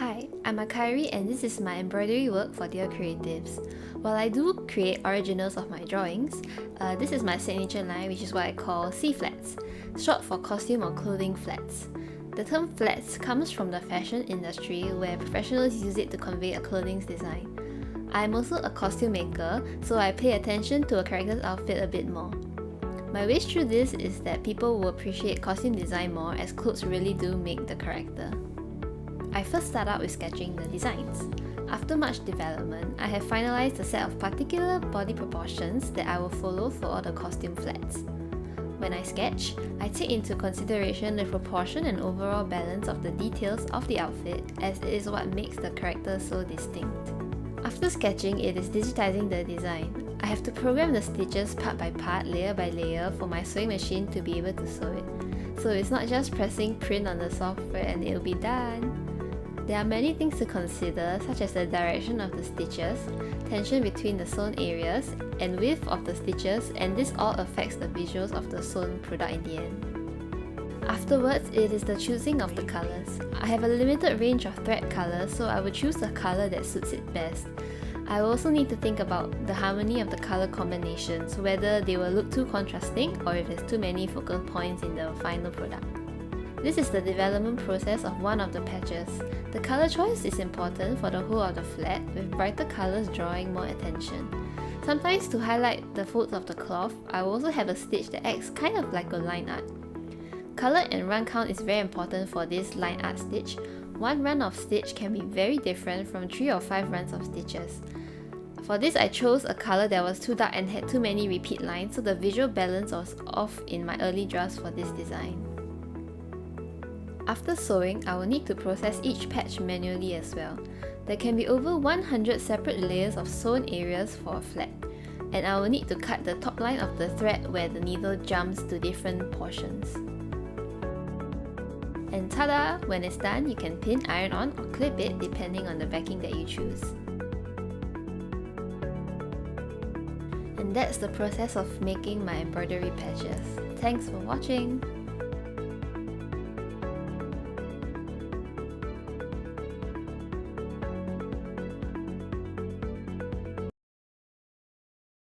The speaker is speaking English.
Hi, I'm Akari and this is my embroidery work for Dear Creatives. While I do create originals of my drawings, this is my signature line, which is what I call C-flats, short for costume or clothing flats. The term flats comes from the fashion industry where professionals use it to convey a clothing's design. I'm also a costume maker, so I pay attention to a character's outfit a bit more. My wish through this is that people will appreciate costume design more, as clothes really do make the character. I first start out with sketching the designs. After much development, I have finalized a set of particular body proportions that I will follow for all the costume flats. When I sketch, I take into consideration the proportion and overall balance of the details of the outfit, as it is what makes the character so distinct. After sketching, it is digitizing the design. I have to program the stitches part by part, layer by layer, for my sewing machine to be able to sew it. So it's not just pressing print on the software and it'll be done. There are many things to consider, such as the direction of the stitches, tension between the sewn areas, and width of the stitches, and this all affects the visuals of the sewn product in the end. Afterwards, it is the choosing of the colours. I have a limited range of thread colours, so I will choose the colour that suits it best. I will also need to think about the harmony of the colour combinations, whether they will look too contrasting or if there's too many focal points in the final product. This is the development process of one of the patches. The colour choice is important for the whole of the flat, with brighter colours drawing more attention. Sometimes, to highlight the folds of the cloth, I will also have a stitch that acts kind of like a line art. Colour and run count is very important for this line art stitch. One run of stitch can be very different from 3 or 5 runs of stitches. For this, I chose a colour that was too dark and had too many repeat lines, so the visual balance was off in my early drafts for this design. After sewing, I will need to process each patch manually as well. There can be over 100 separate layers of sewn areas for a flat, and I will need to cut the top line of the thread where the needle jumps to different portions. And tada! When it's done, you can pin, iron on, or clip it depending on the backing that you choose. And that's the process of making my embroidery patches. Thanks for watching!